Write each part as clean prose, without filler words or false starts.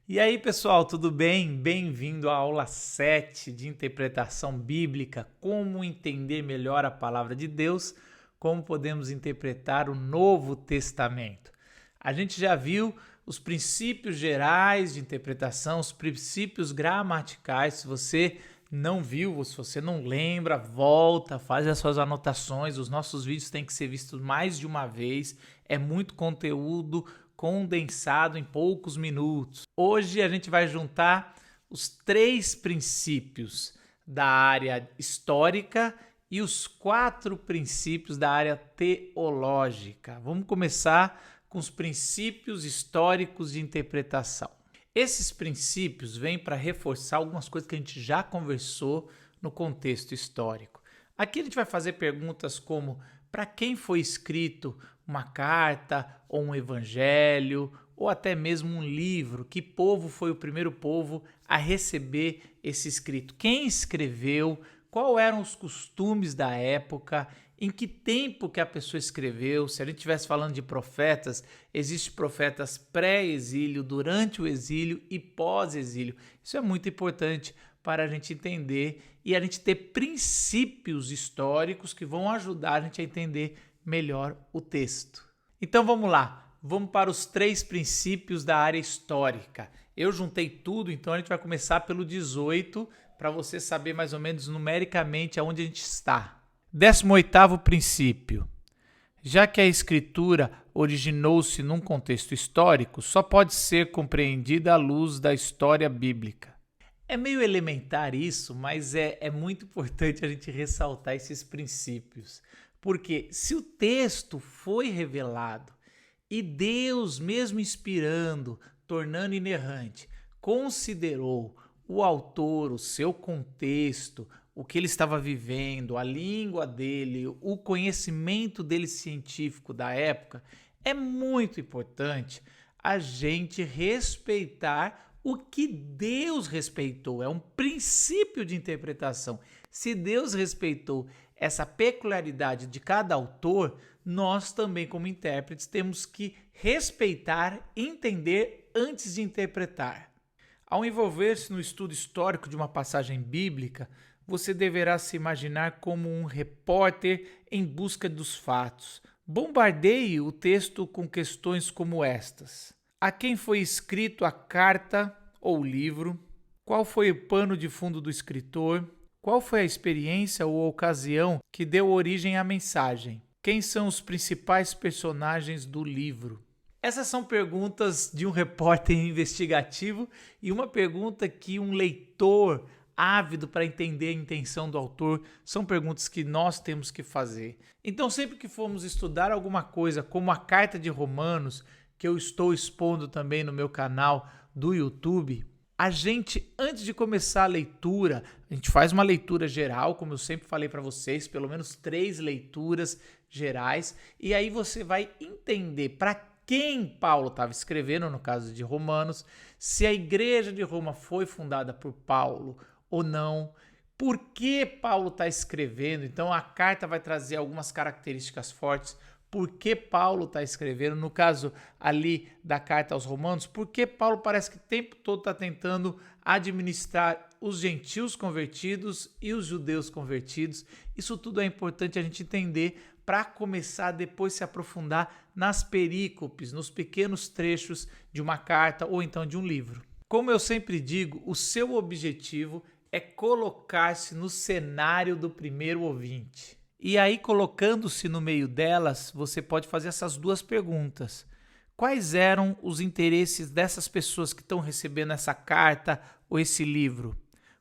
E aí, pessoal, tudo bem? Bem-vindo à aula 7 de interpretação bíblica, como entender melhor a palavra de Deus, como podemos interpretar o Novo Testamento. A gente já viu os princípios gerais de interpretação, os princípios gramaticais. Se você não viu, se você não lembra, volta, faz as suas anotações. Os nossos vídeos têm que ser vistos mais de uma vez. É muito conteúdo condensado em poucos minutos. Hoje a gente vai juntar os 3 princípios da área histórica e os 4 princípios da área teológica. Vamos começar com os princípios históricos de interpretação. Esses princípios vêm para reforçar algumas coisas que a gente já conversou no contexto histórico. Aqui a gente vai fazer perguntas como: para quem foi escrito uma carta ou um evangelho ou até mesmo um livro? Que povo foi o primeiro povo a receber esse escrito? Quem escreveu? Quais eram os costumes da época? Em que tempo que a pessoa escreveu? Se a gente estivesse falando de profetas, existem profetas pré-exílio, durante o exílio e pós-exílio. Isso é muito importante para a gente entender e a gente ter princípios históricos que vão ajudar a gente a entender melhor o texto. Então vamos lá, vamos para os 3 princípios da área histórica. Eu juntei tudo, então a gente vai começar pelo 18 para você saber mais ou menos numericamente aonde a gente está. 18º princípio. Já que a escritura originou-se num contexto histórico, só pode ser compreendida à luz da história bíblica. É meio elementar isso, mas é muito importante a gente ressaltar esses princípios. Porque se o texto foi revelado e Deus, mesmo inspirando, tornando inerrante, considerou o autor, o seu contexto, o que ele estava vivendo, a língua dele, o conhecimento dele científico da época, é muito importante a gente respeitar o que Deus respeitou. É um princípio de interpretação. Se Deus respeitou essa peculiaridade de cada autor, nós também, como intérpretes, temos que respeitar, entender antes de interpretar. Ao envolver-se no estudo histórico de uma passagem bíblica, você deverá se imaginar como um repórter em busca dos fatos. Bombardeie o texto com questões como estas: a quem foi escrito a carta ou livro? Qual foi o pano de fundo do escritor? Qual foi a experiência ou ocasião que deu origem à mensagem? Quem são os principais personagens do livro? Essas são perguntas de um repórter investigativo e uma pergunta que um leitor ávido para entender a intenção do autor são perguntas que nós temos que fazer. Então, sempre que formos estudar alguma coisa, como a Carta de Romanos, que eu estou expondo também no meu canal do YouTube, a gente, antes de começar a leitura, a gente faz uma leitura geral, como eu sempre falei para vocês, pelo menos 3 leituras gerais, e aí você vai entender para quem Paulo estava escrevendo, no caso de Romanos, se a igreja de Roma foi fundada por Paulo ou não, por que Paulo está escrevendo. Então a carta vai trazer algumas características fortes. Por que Paulo está escrevendo? No caso ali da carta aos Romanos, por que Paulo parece que o tempo todo está tentando administrar os gentios convertidos e os judeus convertidos? Isso tudo é importante a gente entender para começar a depois se aprofundar nas perícopes, nos pequenos trechos de uma carta ou então de um livro. Como eu sempre digo, o seu objetivo é colocar-se no cenário do primeiro ouvinte. E aí, colocando-se no meio delas, você pode fazer essas 2 perguntas. Quais eram os interesses dessas pessoas que estão recebendo essa carta ou esse livro?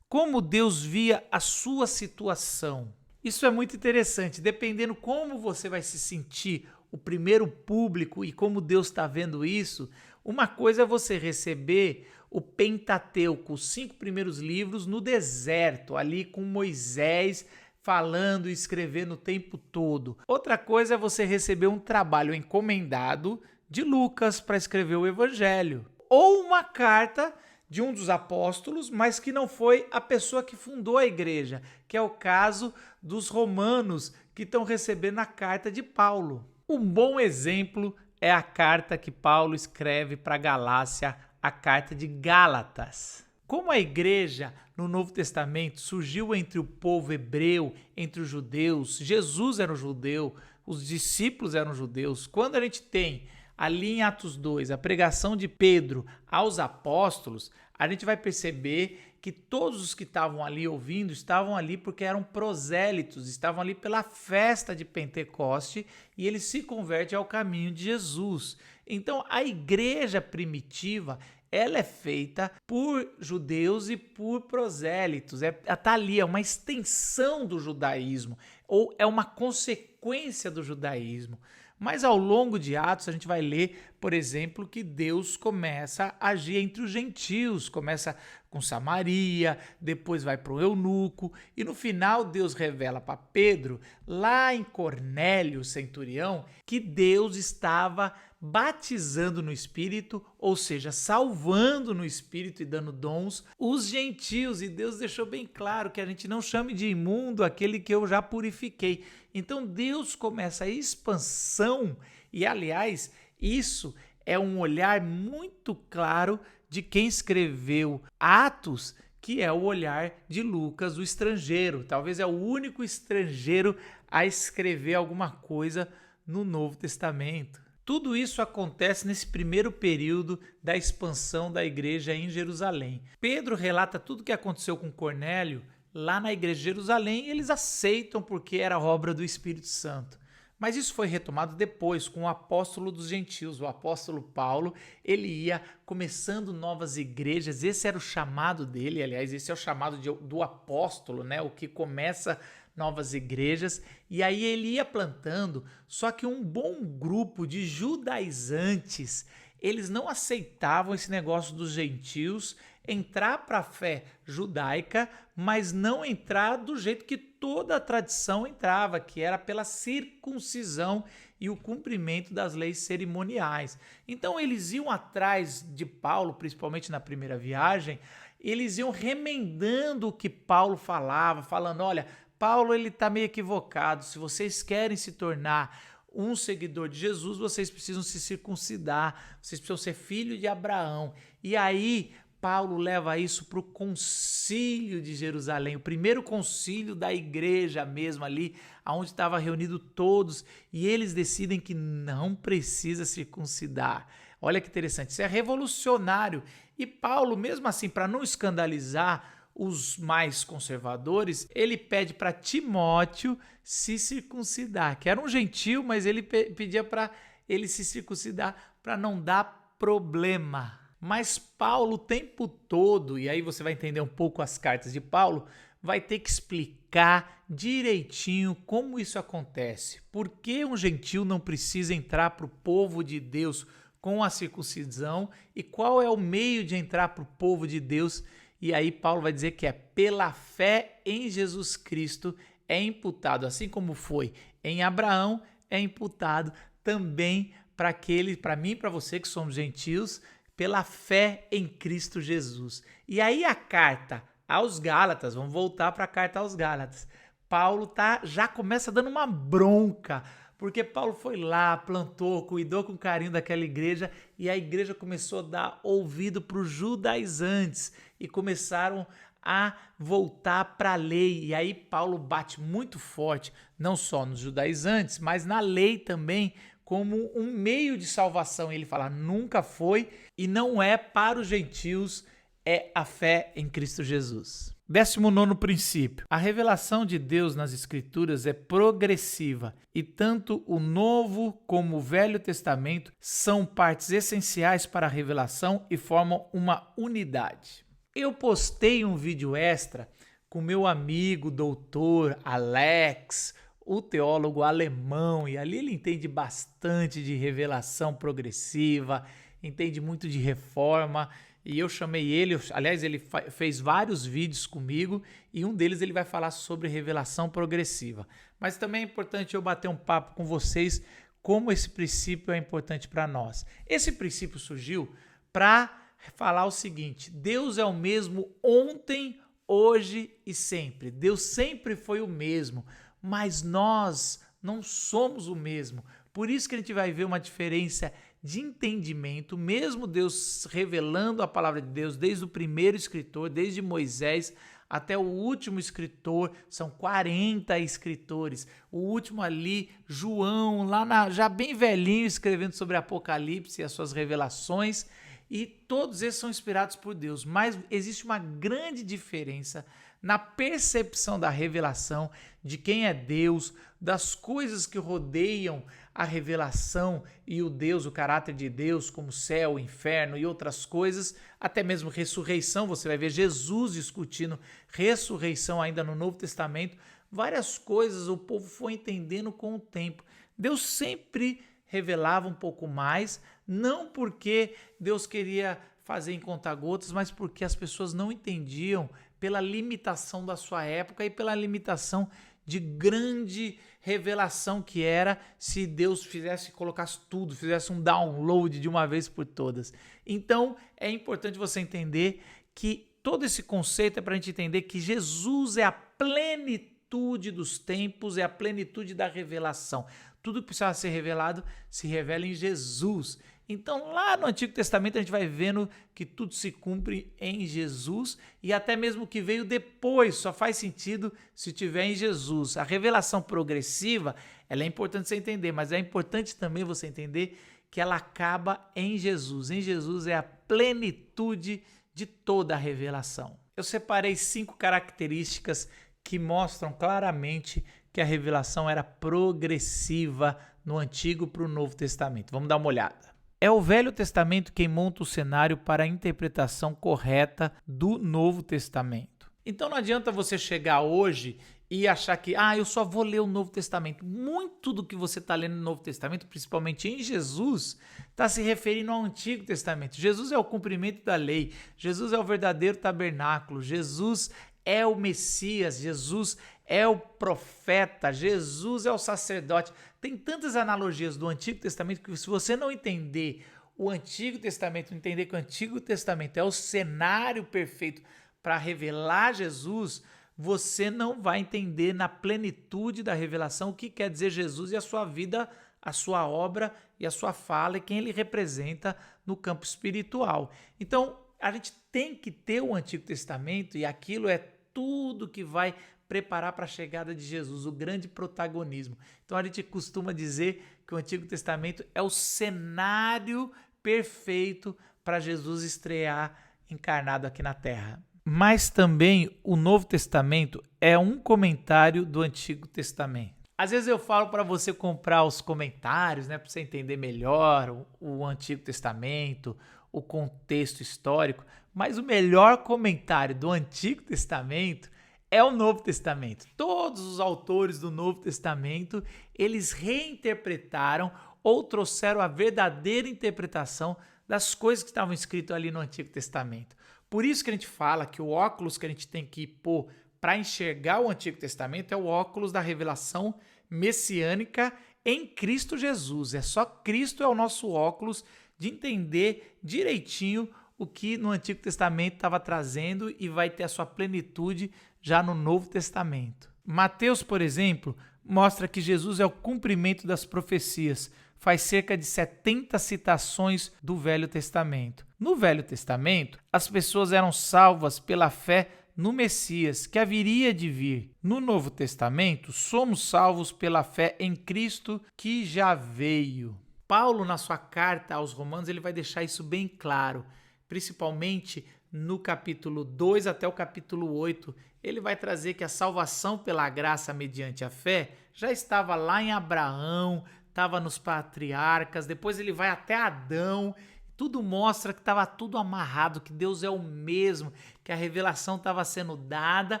Como Deus via a sua situação? Isso é muito interessante. Dependendo como você vai se sentir, o primeiro público, e como Deus está vendo isso, uma coisa é você receber o Pentateuco, os 5 primeiros livros no deserto, ali com Moisés falando e escrevendo o tempo todo. Outra coisa é você receber um trabalho encomendado de Lucas para escrever o Evangelho. Ou uma carta de um dos apóstolos, mas que não foi a pessoa que fundou a igreja, que é o caso dos romanos que estão recebendo a carta de Paulo. Um bom exemplo é a carta que Paulo escreve para a Galácia a carta de Gálatas. Como a igreja no Novo Testamento surgiu entre o povo hebreu, entre os judeus, Jesus era um judeu, os discípulos eram judeus. Quando a gente tem ali em Atos 2 a pregação de Pedro aos apóstolos, a gente vai perceber que todos os que estavam ali ouvindo estavam ali porque eram prosélitos, estavam ali pela festa de Pentecoste e eles se convertem ao caminho de Jesus. Então a igreja primitiva, ela é feita por judeus e por prosélitos. Tá ali, é uma extensão do judaísmo, ou é uma consequência do judaísmo. Mas ao longo de Atos a gente vai ler, por exemplo, que Deus começa a agir entre os gentios, começa com Samaria, depois vai para o eunuco, e no final Deus revela para Pedro, lá em Cornélio, o centurião, que Deus estava batizando no Espírito, ou seja, salvando no Espírito e dando dons os gentios, e Deus deixou bem claro que a gente não chame de imundo aquele que eu já purifiquei. Então Deus começa a expansão, e aliás, isso é um olhar muito claro de quem escreveu Atos, que é o olhar de Lucas, o estrangeiro. Talvez é o único estrangeiro a escrever alguma coisa no Novo Testamento. Tudo isso acontece nesse primeiro período da expansão da igreja em Jerusalém. Pedro relata tudo o que aconteceu com Cornélio lá na igreja de Jerusalém, e eles aceitam porque era obra do Espírito Santo. Mas isso foi retomado depois com o apóstolo dos gentios, o apóstolo Paulo. Ele ia começando novas igrejas, esse era o chamado dele, aliás, esse é o chamado do apóstolo, né? O que começa novas igrejas, e aí ele ia plantando, só que um bom grupo de judaizantes, eles não aceitavam esse negócio dos gentios entrar para a fé judaica, mas não entrar do jeito que toda a tradição entrava, que era pela circuncisão e o cumprimento das leis cerimoniais. Então eles iam atrás de Paulo, principalmente na primeira viagem, eles iam remendando o que Paulo falava, falando, olha, Paulo ele está meio equivocado, se vocês querem se tornar um seguidor de Jesus, vocês precisam se circuncidar, vocês precisam ser filho de Abraão. E aí Paulo leva isso para o concílio de Jerusalém, o primeiro concílio da igreja mesmo ali, onde estava reunido todos, e eles decidem que não precisa circuncidar. Olha que interessante, isso é revolucionário. E Paulo, mesmo assim, para não escandalizar os mais conservadores, ele pede para Timóteo se circuncidar, que era um gentio, mas ele pedia para ele se circuncidar para não dar problema. Mas Paulo o tempo todo, e aí você vai entender um pouco as cartas de Paulo, vai ter que explicar direitinho como isso acontece. Por que um gentio não precisa entrar para o povo de Deus com a circuncisão e qual é o meio de entrar para o povo de Deus? E aí Paulo vai dizer que é pela fé em Jesus Cristo é imputado, assim como foi em Abraão, é imputado também para mim e para você que somos gentios, pela fé em Cristo Jesus. E aí a carta aos Gálatas, vamos voltar para a carta aos Gálatas, Paulo já começa dando uma bronca, porque Paulo foi lá, plantou, cuidou com carinho daquela igreja, e a igreja começou a dar ouvido para os judaizantes e começaram a voltar para a lei. E aí Paulo bate muito forte, não só nos judaizantes, mas na lei também, como um meio de salvação. Ele fala, nunca foi e não é para os gentios, é a fé em Cristo Jesus. 19º princípio. A revelação de Deus nas Escrituras é progressiva e tanto o Novo como o Velho Testamento são partes essenciais para a revelação e formam uma unidade. Eu postei um vídeo extra com meu amigo doutor Alex, o teólogo alemão, e ali ele entende bastante de revelação progressiva, entende muito de reforma, e eu chamei ele, aliás, ele fez vários vídeos comigo, e um deles ele vai falar sobre revelação progressiva. Mas também é importante eu bater um papo com vocês como esse princípio é importante para nós. Esse princípio surgiu para falar o seguinte: Deus é o mesmo ontem, hoje e sempre. Deus sempre foi o mesmo, mas nós não somos o mesmo. Por isso que a gente vai ver uma diferença de entendimento, mesmo Deus revelando a palavra de Deus desde o primeiro escritor, desde Moisés até o último escritor, são 40 escritores. O último ali, João, já bem velhinho, escrevendo sobre Apocalipse e as suas revelações, e todos esses são inspirados por Deus, mas existe uma grande diferença na percepção da revelação, de quem é Deus, das coisas que rodeiam a revelação e o Deus, o caráter de Deus, como céu, inferno e outras coisas, até mesmo ressurreição. Você vai ver Jesus discutindo ressurreição ainda no Novo Testamento. Várias coisas o povo foi entendendo com o tempo. Deus sempre revelava um pouco mais, não porque Deus queria fazer em conta-gotas, mas porque as pessoas não entendiam pela limitação da sua época e pela limitação de grande revelação que era se Deus colocasse tudo, fizesse um download de uma vez por todas. Então, é importante você entender que todo esse conceito é para a gente entender que Jesus é a plenitude dos tempos, é a plenitude da revelação. Tudo que precisava ser revelado se revela em Jesus. Então, lá no Antigo Testamento, a gente vai vendo que tudo se cumpre em Jesus e até mesmo o que veio depois só faz sentido se tiver em Jesus. A revelação progressiva, ela é importante você entender, mas é importante também você entender que ela acaba em Jesus. Em Jesus é a plenitude de toda a revelação. Eu separei 5 características que mostram claramente que a revelação era progressiva no Antigo para o Novo Testamento. Vamos dar uma olhada. É o Velho Testamento quem monta o cenário para a interpretação correta do Novo Testamento. Então não adianta você chegar hoje e achar que eu só vou ler o Novo Testamento. Muito do que você está lendo no Novo Testamento, principalmente em Jesus, está se referindo ao Antigo Testamento. Jesus é o cumprimento da lei, Jesus é o verdadeiro tabernáculo, Jesus é o Messias, Jesus é o profeta, Jesus é o sacerdote. Tem tantas analogias do Antigo Testamento que se você não entender o Antigo Testamento, entender que o Antigo Testamento é o cenário perfeito para revelar Jesus, você não vai entender na plenitude da revelação o que quer dizer Jesus e a sua vida, a sua obra e a sua fala e quem ele representa no campo espiritual. Então, a gente tem que ter o Antigo Testamento e aquilo é tudo que vai preparar para a chegada de Jesus, o grande protagonismo. Então a gente costuma dizer que o Antigo Testamento é o cenário perfeito para Jesus estrear encarnado aqui na Terra. Mas também o Novo Testamento é um comentário do Antigo Testamento. Às vezes eu falo para você comprar os comentários, para você entender melhor o Antigo Testamento, o contexto histórico, mas o melhor comentário do Antigo Testamento é o Novo Testamento. Todos os autores do Novo Testamento, eles reinterpretaram ou trouxeram a verdadeira interpretação das coisas que estavam escritas ali no Antigo Testamento. Por isso que a gente fala que o óculos que a gente tem que pôr para enxergar o Antigo Testamento é o óculos da revelação messiânica em Cristo Jesus. É só Cristo é o nosso óculos de entender direitinho o que no Antigo Testamento estava trazendo e vai ter a sua plenitude já no Novo Testamento. Mateus, por exemplo, mostra que Jesus é o cumprimento das profecias. Faz cerca de 70 citações do Velho Testamento. No Velho Testamento, as pessoas eram salvas pela fé no Messias, que haveria de vir. No Novo Testamento, somos salvos pela fé em Cristo, que já veio. Paulo, na sua carta aos Romanos, ele vai deixar isso bem claro, principalmente no capítulo 2 até o capítulo 8, ele vai trazer que a salvação pela graça mediante a fé já estava lá em Abraão, estava nos patriarcas, depois ele vai até Adão, tudo mostra que estava tudo amarrado, que Deus é o mesmo, que a revelação estava sendo dada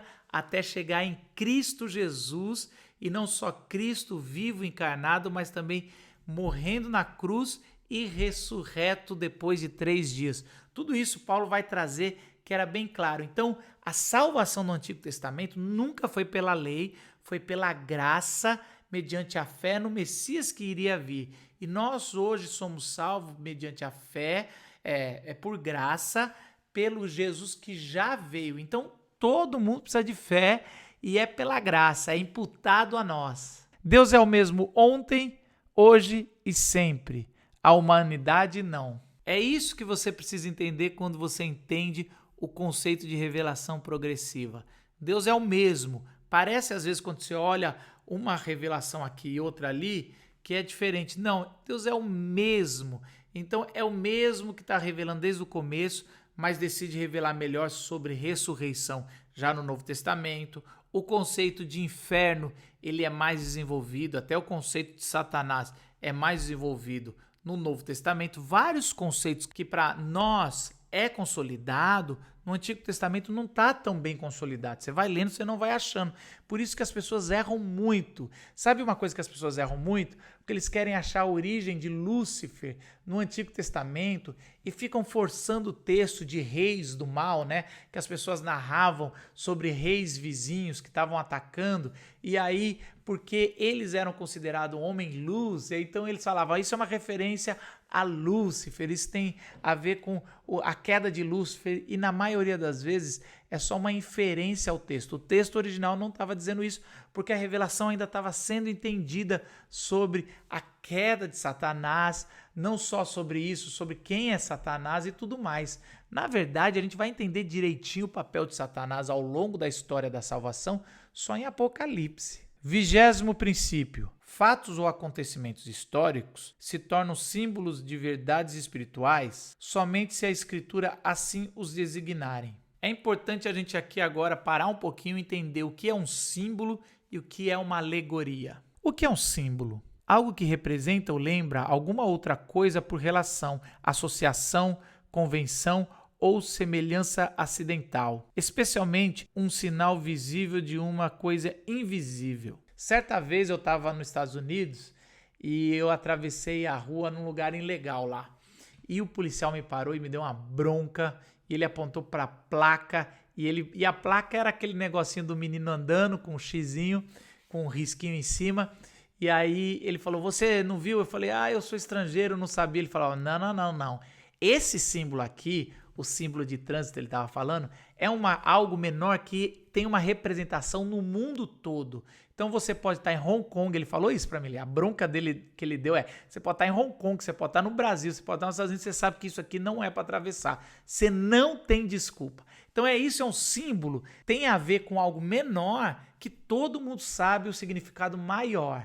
até chegar em Cristo Jesus, e não só Cristo vivo, encarnado, mas também morrendo na cruz e ressurreto depois de 3 dias. Tudo isso Paulo vai trazer que era bem claro. Então, a salvação no Antigo Testamento nunca foi pela lei, foi pela graça, mediante a fé no Messias que iria vir. E nós hoje somos salvos mediante a fé, por graça, pelo Jesus que já veio. Então, todo mundo precisa de fé e é pela graça, é imputado a nós. Deus é o mesmo ontem, hoje e sempre. A humanidade, não. É isso que você precisa entender quando você entende o conceito de revelação progressiva. Deus é o mesmo. Parece, às vezes, quando você olha uma revelação aqui e outra ali, que é diferente. Não, Deus é o mesmo. Então, é o mesmo que está revelando desde o começo, mas decide revelar melhor sobre ressurreição já no Novo Testamento. O conceito de inferno, ele é mais desenvolvido, até o conceito de Satanás é mais desenvolvido no Novo Testamento. Vários conceitos que para nós é consolidado, no Antigo Testamento não está tão bem consolidado. Você vai lendo, você não vai achando. Por isso que as pessoas erram muito. Sabe uma coisa que as pessoas erram muito? Porque eles querem achar a origem de Lúcifer no Antigo Testamento e ficam forçando o texto de reis do mal, né? Que as pessoas narravam sobre reis vizinhos que estavam atacando. E aí, porque eles eram considerados homem-luz, então eles falavam, isso é uma referência a Lúcifer, isso tem a ver com a queda de Lúcifer, e na maioria das vezes é só uma inferência ao texto. O texto original não estava dizendo isso, porque a revelação ainda estava sendo entendida sobre a queda de Satanás, não só sobre isso, sobre quem é Satanás e tudo mais. Na verdade, a gente vai entender direitinho o papel de Satanás ao longo da história da salvação só em Apocalipse. 20º princípio. Fatos ou acontecimentos históricos se tornam símbolos de verdades espirituais somente se a Escritura assim os designarem. É importante a gente aqui agora parar um pouquinho e entender o que é um símbolo e o que é uma alegoria. O que é um símbolo? Algo que representa ou lembra alguma outra coisa por relação, associação, convenção ou semelhança acidental, especialmente um sinal visível de uma coisa invisível. Certa vez eu estava nos Estados Unidos e eu atravessei a rua num lugar ilegal lá. E o policial me parou e me deu uma bronca. E ele apontou para a placa e a placa era aquele negocinho do menino andando com um xizinho, com um risquinho em cima. E aí ele falou, você não viu? Eu falei, eu sou estrangeiro, não sabia. Ele falou, não. Esse símbolo aqui, o símbolo de trânsito ele estava falando, é algo menor que tem uma representação no mundo todo. Então você pode estar em Hong Kong, ele falou isso para mim, a bronca dele que ele deu você pode estar em Hong Kong, você pode estar no Brasil, você pode estar nos Estados Unidos, você sabe que isso aqui não é para atravessar. Você não tem desculpa. Então isso é um símbolo, tem a ver com algo menor que todo mundo sabe o significado maior.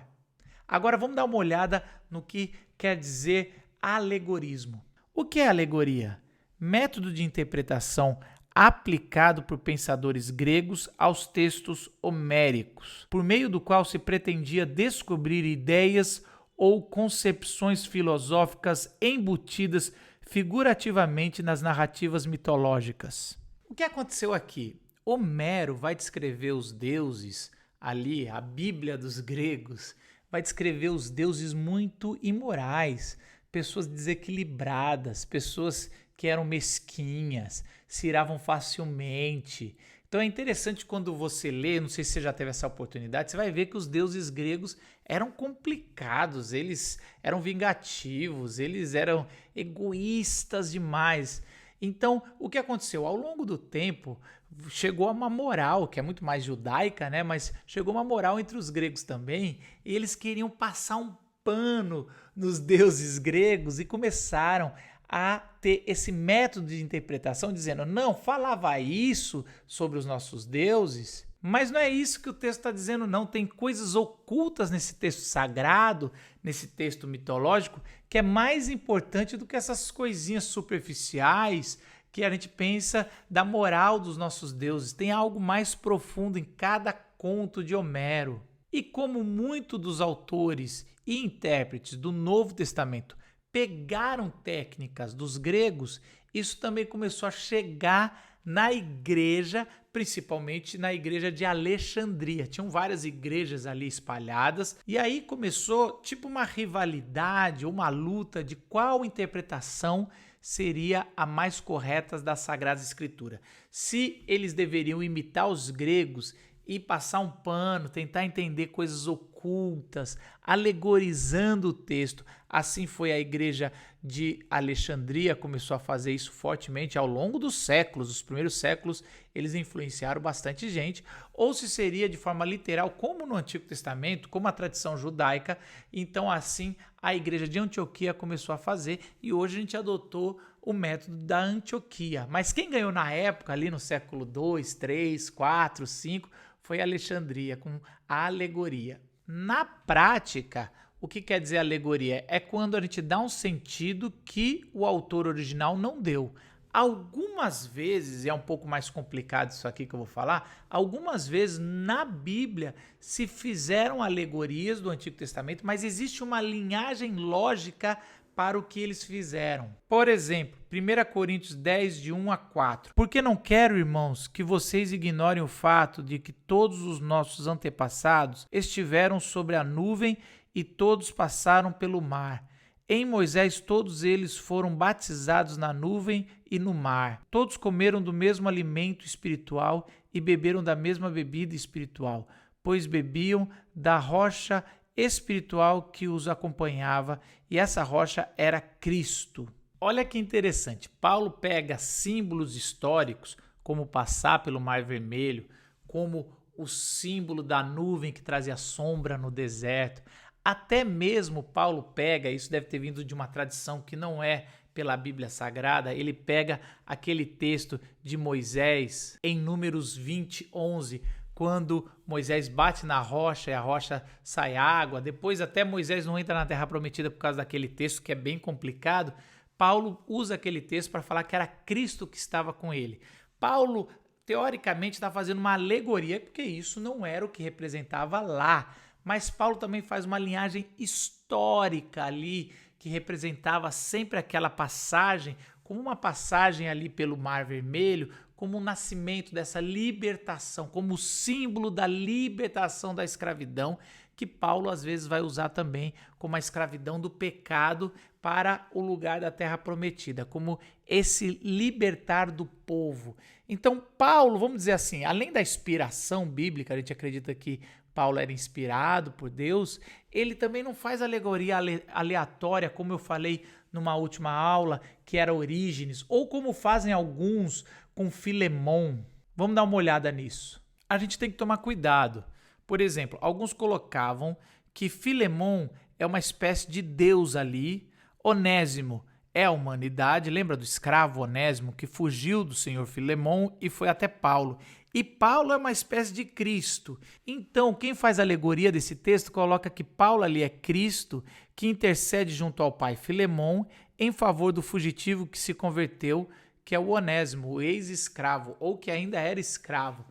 Agora vamos dar uma olhada no que quer dizer alegorismo. O que é alegoria? Método de interpretação aplicado por pensadores gregos aos textos homéricos, por meio do qual se pretendia descobrir ideias ou concepções filosóficas embutidas figurativamente nas narrativas mitológicas. O que aconteceu aqui? Homero vai descrever os deuses ali, a Bíblia dos gregos, vai descrever os deuses muito imorais, pessoas desequilibradas, pessoas que eram mesquinhas, se iravam facilmente. Então é interessante quando você lê, não sei se você já teve essa oportunidade, você vai ver que os deuses gregos eram complicados, eles eram vingativos, eles eram egoístas demais. Então, o que aconteceu? Ao longo do tempo, chegou uma moral, que é muito mais judaica, né? Mas chegou uma moral entre os gregos também, e eles queriam passar um pano nos deuses gregos e começaram a ter esse método de interpretação, dizendo, não, falava isso sobre os nossos deuses, mas não é isso que o texto está dizendo, não. Tem coisas ocultas nesse texto sagrado, nesse texto mitológico, que é mais importante do que essas coisinhas superficiais que a gente pensa da moral dos nossos deuses. Tem algo mais profundo em cada conto de Homero. E como muitos dos autores e intérpretes do Novo Testamento pegaram técnicas dos gregos, isso também começou a chegar na igreja, principalmente na igreja de Alexandria. Tinham várias igrejas ali espalhadas, e aí começou tipo uma rivalidade, uma luta de qual interpretação seria a mais correta da Sagrada Escritura. Se eles deveriam imitar os gregos e passar um pano, tentar entender coisas ocultas, alegorizando o texto. Assim foi a igreja de Alexandria, começou a fazer isso fortemente ao longo dos séculos. Os primeiros séculos eles influenciaram bastante gente, ou se seria de forma literal, como no Antigo Testamento, como a tradição judaica. Então assim a igreja de Antioquia começou a fazer e hoje a gente adotou o método da Antioquia. Mas quem ganhou na época, ali no século 2, 3, 4, 5, foi Alexandria, com a alegoria. Na prática, o que quer dizer alegoria? É quando a gente dá um sentido que o autor original não deu. Algumas vezes, e é um pouco mais complicado isso aqui que eu vou falar, algumas vezes na Bíblia se fizeram alegorias do Antigo Testamento, mas existe uma linhagem lógica para o que eles fizeram. Por exemplo, 1 Coríntios 10, de 1 a 4. Porque não quero, irmãos, que vocês ignorem o fato de que todos os nossos antepassados estiveram sobre a nuvem e todos passaram pelo mar. Em Moisés, todos eles foram batizados na nuvem e no mar. Todos comeram do mesmo alimento espiritual e beberam da mesma bebida espiritual, pois bebiam da rocha espiritual que os acompanhava, e essa rocha era Cristo. Olha que interessante, Paulo pega símbolos históricos, como passar pelo Mar Vermelho, como o símbolo da nuvem que trazia sombra no deserto. Até mesmo Paulo pega, isso deve ter vindo de uma tradição que não é pela Bíblia Sagrada, ele pega aquele texto de Moisés em Números 20, 11, quando Moisés bate na rocha e a rocha sai água. Depois até Moisés não entra na Terra Prometida por causa daquele texto que é bem complicado. Paulo usa aquele texto para falar que era Cristo que estava com ele. Paulo, teoricamente, está fazendo uma alegoria, porque isso não era o que representava lá. Mas Paulo também faz uma linhagem histórica ali, que representava sempre aquela passagem, como uma passagem ali pelo Mar Vermelho, como o nascimento dessa libertação, como o símbolo da libertação da escravidão, que Paulo às vezes vai usar também como a escravidão do pecado para o lugar da terra prometida, como esse libertar do povo. Então Paulo, vamos dizer assim, além da inspiração bíblica, a gente acredita que Paulo era inspirado por Deus, ele também não faz alegoria aleatória, como eu falei numa última aula, que era Orígenes, ou como fazem alguns com Filemon. Vamos dar uma olhada nisso. A gente tem que tomar cuidado. Por exemplo, alguns colocavam que Filemon é uma espécie de Deus ali, Onésimo é a humanidade, lembra do escravo Onésimo que fugiu do senhor Filemon e foi até Paulo. E Paulo é uma espécie de Cristo. Então, quem faz a alegoria desse texto coloca que Paulo ali é Cristo, que intercede junto ao pai Filemon em favor do fugitivo que se converteu, que é o Onésimo, o ex-escravo, ou que ainda era escravo.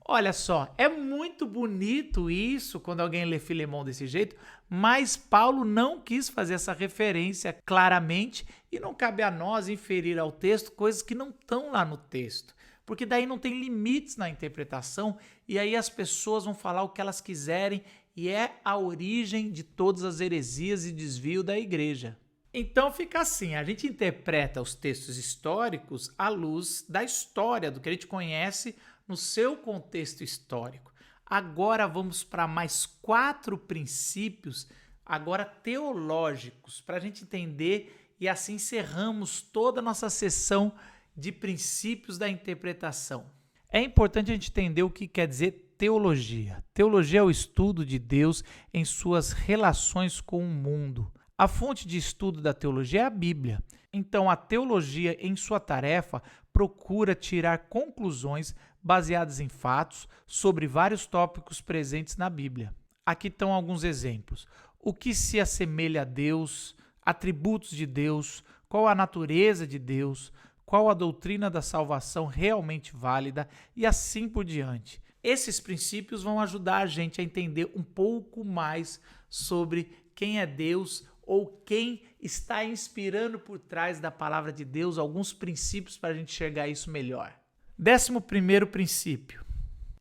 Olha só, é muito bonito isso quando alguém lê Filemon desse jeito, mas Paulo não quis fazer essa referência claramente e não cabe a nós inferir ao texto coisas que não estão lá no texto. Porque daí não tem limites na interpretação e aí as pessoas vão falar o que elas quiserem e é a origem de todas as heresias e desvio da igreja. Então fica assim, a gente interpreta os textos históricos à luz da história, do que a gente conhece no seu contexto histórico. Agora vamos para mais 4 princípios, agora teológicos, para a gente entender e assim encerramos toda a nossa sessão de princípios da interpretação. É importante a gente entender o que quer dizer teologia. Teologia é o estudo de Deus em suas relações com o mundo. A fonte de estudo da teologia é a Bíblia. Então, a teologia, em sua tarefa, procura tirar conclusões baseadas em fatos sobre vários tópicos presentes na Bíblia. Aqui estão alguns exemplos. O que se assemelha a Deus, atributos de Deus, qual a natureza de Deus, qual a doutrina da salvação realmente válida e assim por diante. Esses princípios vão ajudar a gente a entender um pouco mais sobre quem é Deus ou quem está inspirando por trás da palavra de Deus, alguns princípios para a gente enxergar isso melhor. 11º princípio.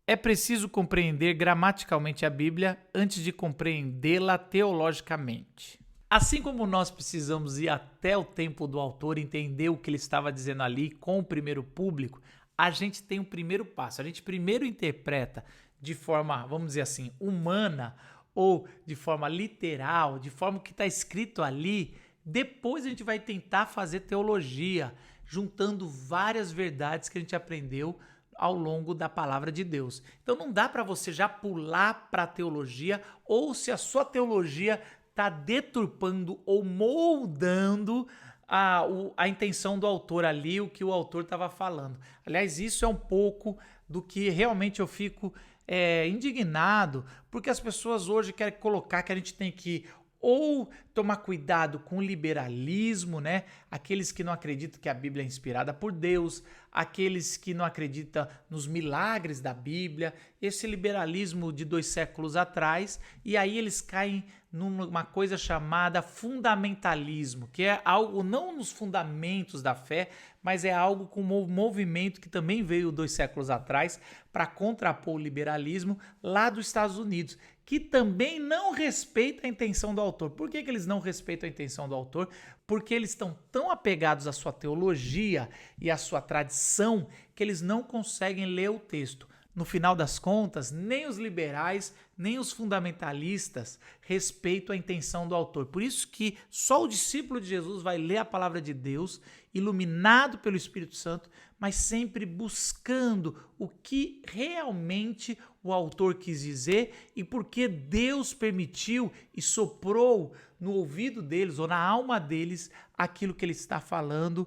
É preciso compreender gramaticalmente a Bíblia antes de compreendê-la teologicamente. Assim como nós precisamos ir até o tempo do autor, entender o que ele estava dizendo ali com o primeiro público, a gente tem um primeiro passo. A gente primeiro interpreta de forma, vamos dizer assim, humana ou de forma literal, de forma que está escrito ali, depois a gente vai tentar fazer teologia, juntando várias verdades que a gente aprendeu ao longo da palavra de Deus. Então não dá para você já pular para a teologia, ou se a sua teologia está deturpando ou moldando a intenção do autor ali, o que o autor estava falando. Aliás, isso é um pouco do que realmente eu fico indignado, porque as pessoas hoje querem colocar que a gente tem que ou tomar cuidado com o liberalismo, né? Aqueles que não acreditam que a Bíblia é inspirada por Deus, aqueles que não acreditam nos milagres da Bíblia, esse liberalismo de 2 séculos atrás, e aí eles caem numa coisa chamada fundamentalismo, que é algo não nos fundamentos da fé, mas é algo com um movimento que também veio 2 séculos atrás para contrapor o liberalismo lá dos Estados Unidos, que também não respeita a intenção do autor. Por que eles não respeitam a intenção do autor? Porque eles estão tão apegados à sua teologia e à sua tradição que eles não conseguem ler o texto. No final das contas, nem os liberais, nem os fundamentalistas respeitam a intenção do autor. Por isso que só o discípulo de Jesus vai ler a palavra de Deus, iluminado pelo Espírito Santo, mas sempre buscando o que realmente o autor quis dizer e por que Deus permitiu e soprou no ouvido deles ou na alma deles aquilo que ele está falando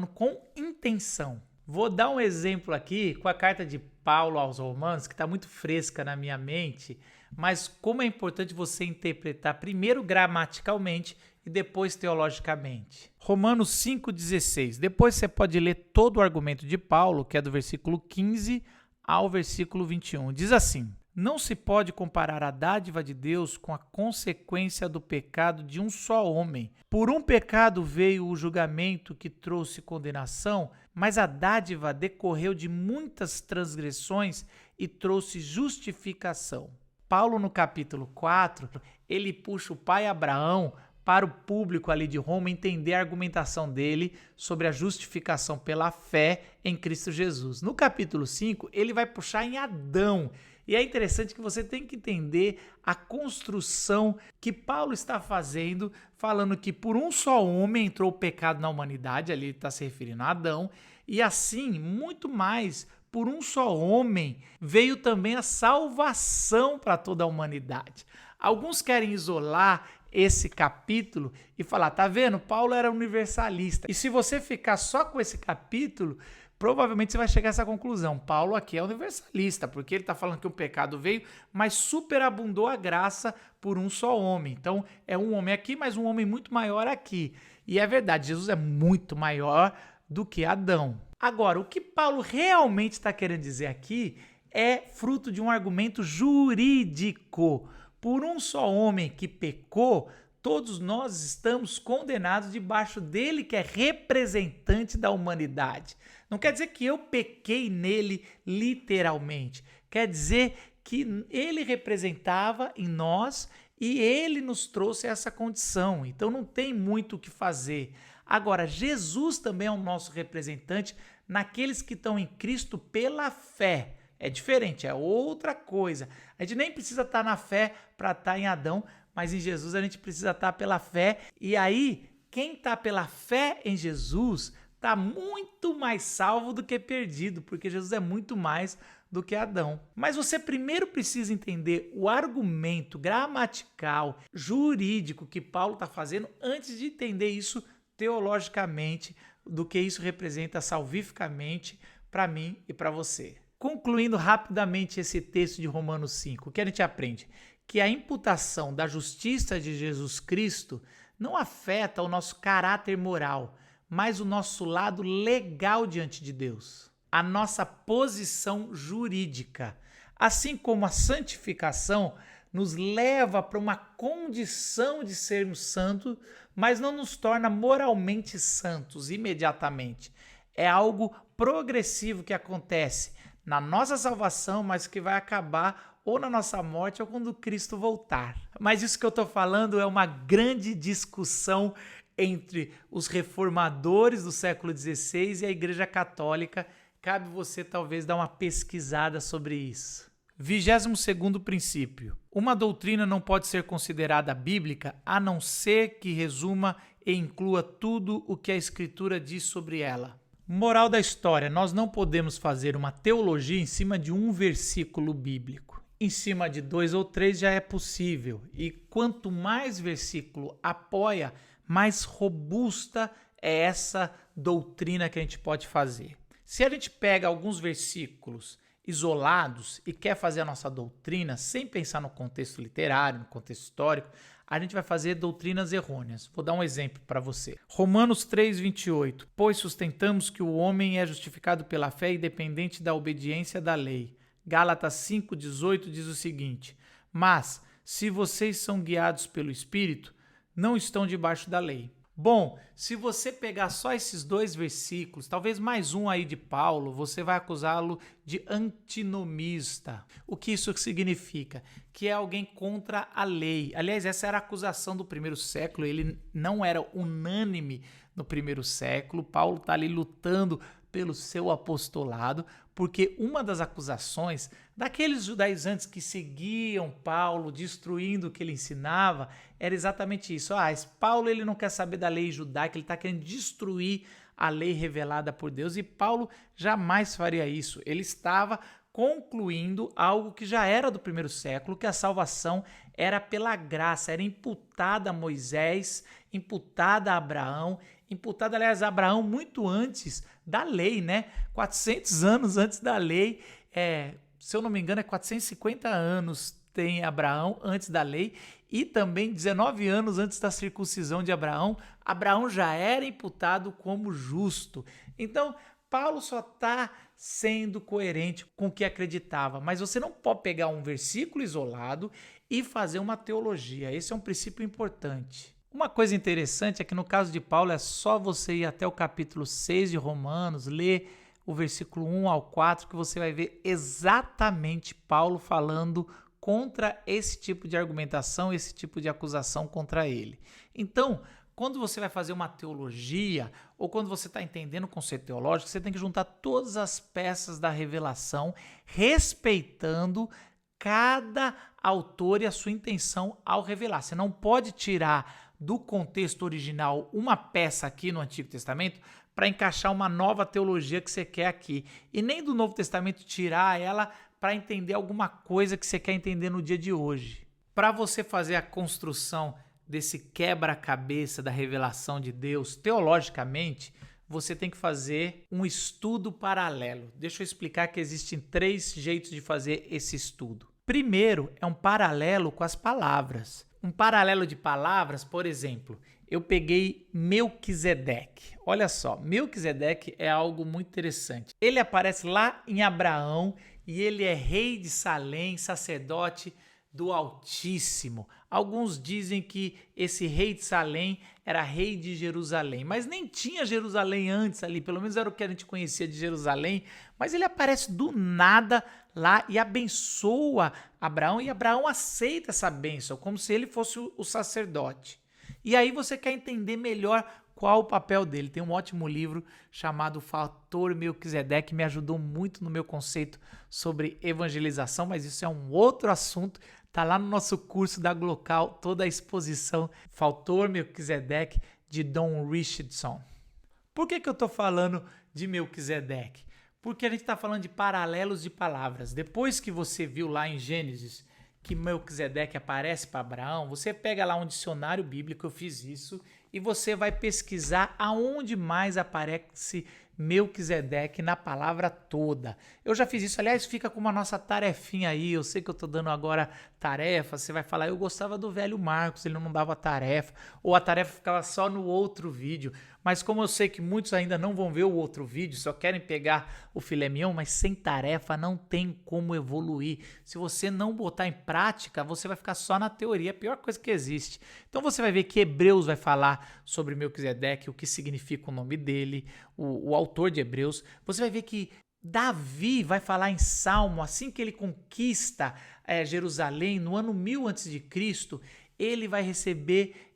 com intenção. Vou dar um exemplo aqui com a carta de Paulo aos Romanos, que está muito fresca na minha mente, mas como é importante você interpretar primeiro gramaticalmente e depois teologicamente. Romanos 5,16. Depois você pode ler todo o argumento de Paulo, que é do versículo 15 ao versículo 21. Diz assim: não se pode comparar a dádiva de Deus com a consequência do pecado de um só homem. Por um pecado veio o julgamento que trouxe condenação, mas a dádiva decorreu de muitas transgressões e trouxe justificação. Paulo, no capítulo 4, ele puxa o pai Abraão para o público ali de Roma entender a argumentação dele sobre a justificação pela fé em Cristo Jesus. No capítulo 5, ele vai puxar em Adão. E é interessante que você tem que entender a construção que Paulo está fazendo, falando que por um só homem entrou o pecado na humanidade, ali ele está se referindo a Adão, e assim, muito mais, por um só homem veio também a salvação para toda a humanidade. Alguns querem isolar esse capítulo e falar, tá vendo? Paulo era universalista. E se você ficar só com esse capítulo, provavelmente você vai chegar a essa conclusão. Paulo aqui é universalista, porque ele está falando que o pecado veio, mas superabundou a graça por um só homem. Então, é um homem aqui, mas um homem muito maior aqui. E é verdade, Jesus é muito maior do que Adão. Agora, o que Paulo realmente está querendo dizer aqui é fruto de um argumento jurídico. Por um só homem que pecou, todos nós estamos condenados debaixo dele, que é representante da humanidade. Não quer dizer que eu pequei nele literalmente. Quer dizer que ele representava em nós e ele nos trouxe essa condição. Então não tem muito o que fazer. Agora, Jesus também é o nosso representante naqueles que estão em Cristo pela fé. É diferente, é outra coisa. A gente nem precisa estar na fé para estar em Adão, mas em Jesus a gente precisa estar pela fé. E aí, quem está pela fé em Jesus está muito mais salvo do que perdido, porque Jesus é muito mais do que Adão. Mas você primeiro precisa entender o argumento gramatical, jurídico que Paulo está fazendo antes de entender isso teologicamente, do que isso representa salvificamente para mim e para você. Concluindo rapidamente esse texto de Romanos 5, o que a gente aprende? Que a imputação da justiça de Jesus Cristo não afeta o nosso caráter moral, mas o nosso lado legal diante de Deus, a nossa posição jurídica. Assim como a santificação nos leva para uma condição de sermos santos, mas não nos torna moralmente santos imediatamente. É algo progressivo que acontece na nossa salvação, mas que vai acabar ou na nossa morte ou quando Cristo voltar. Mas isso que eu estou falando é uma grande discussão entre os reformadores do século XVI e a Igreja Católica, cabe você talvez dar uma pesquisada sobre isso. 22º princípio. Uma doutrina não pode ser considerada bíblica a não ser que resuma e inclua tudo o que a Escritura diz sobre ela. Moral da história: nós não podemos fazer uma teologia em cima de um versículo bíblico. Em cima de 2 ou 3 já é possível. E quanto mais versículo apoia, mais robusta é essa doutrina que a gente pode fazer. Se a gente pega alguns versículos isolados e quer fazer a nossa doutrina sem pensar no contexto literário, no contexto histórico, a gente vai fazer doutrinas errôneas. Vou dar um exemplo para você. Romanos 3:28. Pois sustentamos que o homem é justificado pela fé independente da obediência da lei. Gálatas 5:18 diz o seguinte: mas, se vocês são guiados pelo Espírito, não estão debaixo da lei. Bom, se você pegar só esses 2 versículos, talvez mais um aí de Paulo, você vai acusá-lo de antinomista. O que isso significa? Que é alguém contra a lei. Aliás, essa era a acusação do primeiro século, ele não era unânime no primeiro século. Paulo está ali lutando pelo seu apostolado, porque uma das acusações daqueles judaizantes que seguiam Paulo, destruindo o que ele ensinava, era exatamente isso. Paulo ele não quer saber da lei judaica, ele está querendo destruir a lei revelada por Deus, e Paulo jamais faria isso. Ele estava concluindo algo que já era do primeiro século, que a salvação era pela graça, era imputada a Moisés, imputada a Abraão, imputada, aliás, a Abraão muito antes da lei, né? 400 anos antes da lei, se eu não me engano, 450 anos tem Abraão antes da lei, e também 19 anos antes da circuncisão de Abraão, Abraão já era imputado como justo. Então, Paulo só está sendo coerente com o que acreditava, mas você não pode pegar um versículo isolado e fazer uma teologia. Esse é um princípio importante. Uma coisa interessante é que no caso de Paulo é só você ir até o capítulo 6 de Romanos, ler o versículo 1 ao 4, que você vai ver exatamente Paulo falando contra esse tipo de argumentação, esse tipo de acusação contra ele. Então, quando você vai fazer uma teologia, ou quando você está entendendo o conceito teológico, você tem que juntar todas as peças da revelação, respeitando cada autor e a sua intenção ao revelar. Você não pode tirar do contexto original uma peça aqui no Antigo Testamento para encaixar uma nova teologia que você quer aqui. E nem do Novo Testamento tirar ela para entender alguma coisa que você quer entender no dia de hoje. Para você fazer a construção desse quebra-cabeça da revelação de Deus, teologicamente, você tem que fazer um estudo paralelo. Deixa eu explicar que existem 3 jeitos de fazer esse estudo. Primeiro, é um paralelo com as palavras. Um paralelo de palavras, por exemplo, eu peguei Melquisedeque. Olha só, Melquisedeque é algo muito interessante. Ele aparece lá em Abraão e ele é rei de Salém, sacerdote do Altíssimo. Alguns dizem que esse rei de Salém era rei de Jerusalém, mas nem tinha Jerusalém antes ali, pelo menos era o que a gente conhecia de Jerusalém, mas ele aparece do nada lá e abençoa Abraão, e Abraão aceita essa bênção, como se ele fosse o sacerdote. E aí você quer entender melhor qual o papel dele. Tem um ótimo livro chamado Fator Melquisedeque, que me ajudou muito no meu conceito sobre evangelização, mas isso é um outro assunto. Está lá no nosso curso da Glocal, toda a exposição Fator Melquisedeque de Don Richardson. Por que eu estou falando de Melquisedeque? Porque a gente está falando de paralelos de palavras. Depois que você viu lá em Gênesis que Melquisedeque aparece para Abraão, você pega lá um dicionário bíblico, eu fiz isso, e você vai pesquisar aonde mais aparece Melquisedeque na palavra toda. Eu já fiz isso, aliás, fica com uma nossa tarefinha aí, eu sei que eu estou dando agora tarefa, você vai falar, eu gostava do velho Marcos, ele não dava tarefa, ou a tarefa ficava só no outro vídeo, mas como eu sei que muitos ainda não vão ver o outro vídeo, só querem pegar o filé mignon, mas sem tarefa não tem como evoluir. Se você não botar em prática, você vai ficar só na teoria, a pior coisa que existe. Então você vai ver que Hebreus vai falar sobre Melquisedeque, o que significa o nome dele, o autor de Hebreus. Você vai ver que Davi vai falar em Salmo, assim que ele conquista Jerusalém, no ano 1000 a.C., ele vai receber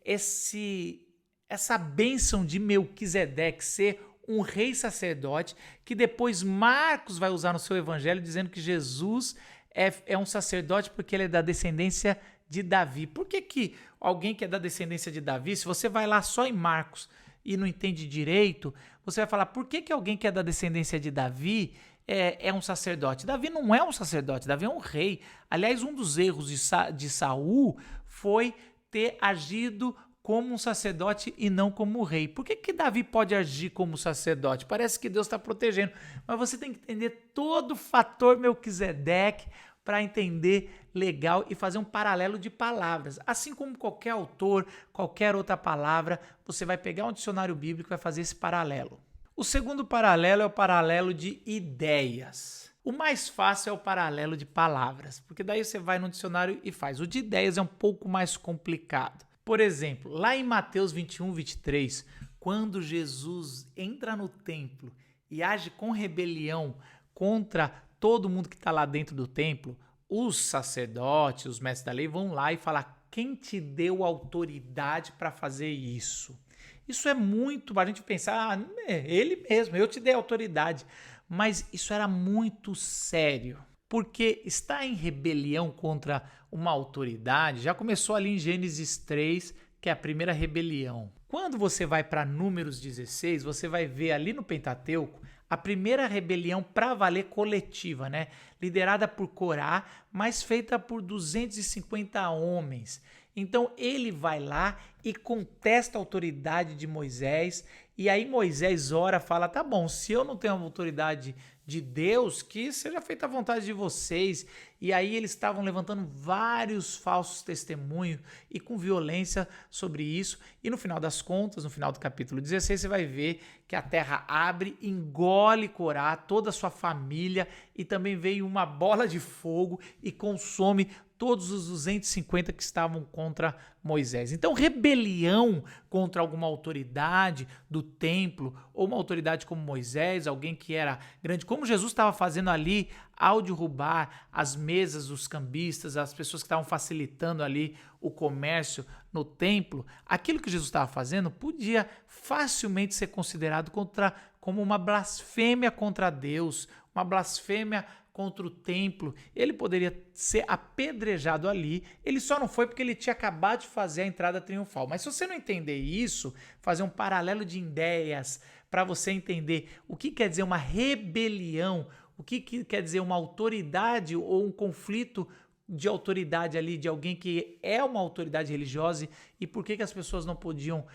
essa bênção de Melquisedeque, ser um rei sacerdote, que depois Marcos vai usar no seu evangelho dizendo que Jesus é um sacerdote porque ele é da descendência de Davi. Por que alguém que é da descendência de Davi, se você vai lá só em Marcos e não entende direito, você vai falar, por que alguém que é da descendência de Davi é um sacerdote? Davi não é um sacerdote, Davi é um rei. Aliás, um dos erros de Saul foi ter agido como um sacerdote e não como um rei. Por que Davi pode agir como sacerdote? Parece que Deus está protegendo, mas você tem que entender todo o fator Melquisedeque para entender legal e fazer um paralelo de palavras. Assim como qualquer autor, qualquer outra palavra, você vai pegar um dicionário bíblico e vai fazer esse paralelo. O segundo paralelo é o paralelo de ideias. O mais fácil é o paralelo de palavras, porque daí você vai no dicionário e faz. O de ideias é um pouco mais complicado. Por exemplo, lá em Mateus 21, 23, quando Jesus entra no templo e age com rebelião contra todo mundo que está lá dentro do templo, os sacerdotes, os mestres da lei vão lá e falam, quem te deu autoridade para fazer isso? Isso é muito para a gente pensar, ele mesmo, eu te dei autoridade. Mas isso era muito sério, porque estar em rebelião contra uma autoridade já começou ali em Gênesis 3, que é a primeira rebelião. Quando você vai para Números 16, você vai ver ali no Pentateuco a primeira rebelião para valer coletiva, né? Liderada por Corá, mas feita por 250 homens. Então ele vai lá e contesta a autoridade de Moisés, e aí Moisés ora, fala, tá bom, se eu não tenho a autoridade de Deus, que seja feita a vontade de vocês. E aí eles estavam levantando vários falsos testemunhos e com violência sobre isso. E no final das contas, no final do capítulo 16, você vai ver que a terra abre, engole Corá, toda a sua família, e também veio uma bola de fogo e consome todos os 250 que estavam contra Moisés. Então, rebelião contra alguma autoridade do templo, ou uma autoridade como Moisés, alguém que era grande, como Jesus estava fazendo ali, ao derrubar as mesas dos cambistas, as pessoas que estavam facilitando ali o comércio no templo, aquilo que Jesus estava fazendo podia facilmente ser considerado como uma blasfêmia contra Deus, uma blasfêmia contra o templo. Ele poderia ser apedrejado ali, ele só não foi porque ele tinha acabado de fazer a entrada triunfal. Mas se você não entender isso, fazer um paralelo de ideias para você entender o que quer dizer uma rebelião, o que quer dizer uma autoridade ou um conflito de autoridade ali, de alguém que é uma autoridade religiosa, e por que as pessoas não podiam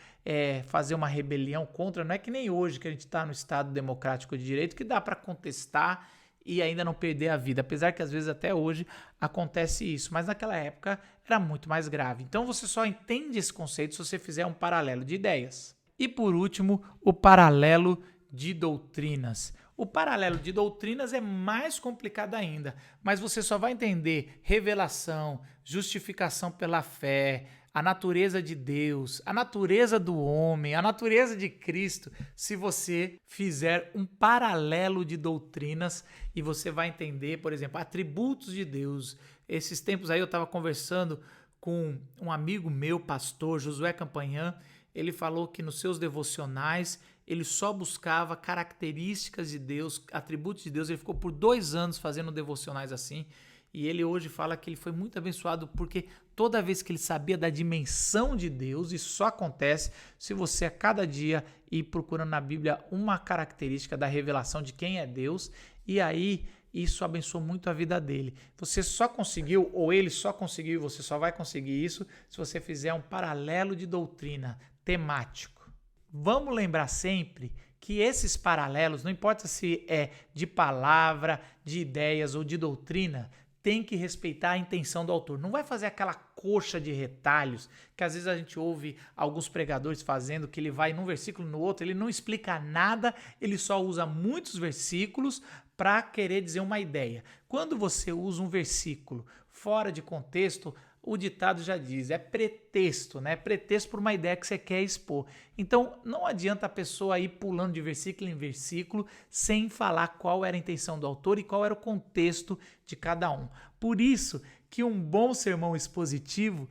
fazer uma rebelião contra. Não é que nem hoje que a gente está no Estado democrático de direito, que dá para contestar e ainda não perder a vida, apesar que às vezes até hoje acontece isso, mas naquela época era muito mais grave. Então você só entende esse conceito se você fizer um paralelo de ideias. E por último, o paralelo de doutrinas. O paralelo de doutrinas é mais complicado ainda, mas você só vai entender revelação, justificação pela fé, a natureza de Deus, a natureza do homem, a natureza de Cristo, se você fizer um paralelo de doutrinas, e você vai entender, por exemplo, atributos de Deus. Esses tempos aí eu estava conversando com um amigo meu, pastor Josué Campanhã. Ele falou que nos seus devocionais ele só buscava características de Deus, atributos de Deus. Ele ficou por 2 anos fazendo devocionais assim. E ele hoje fala que ele foi muito abençoado porque toda vez que ele sabia da dimensão de Deus, isso só acontece se você a cada dia ir procurando na Bíblia uma característica da revelação de quem é Deus, e aí isso abençoou muito a vida dele. Você só conseguiu, ou ele só conseguiu, e você só vai conseguir isso se você fizer um paralelo de doutrina temático. Vamos lembrar sempre que esses paralelos, não importa se é de palavra, de ideias ou de doutrina, tem que respeitar a intenção do autor. Não vai fazer aquela coxa de retalhos que às vezes a gente ouve alguns pregadores fazendo, que ele vai num versículo no outro, ele não explica nada, ele só usa muitos versículos para querer dizer uma ideia. Quando você usa um versículo fora de contexto, o ditado já diz, é pretexto, né? Pretexto por uma ideia que você quer expor. Então, não adianta a pessoa ir pulando de versículo em versículo sem falar qual era a intenção do autor e qual era o contexto de cada um. Por isso que um bom sermão expositivo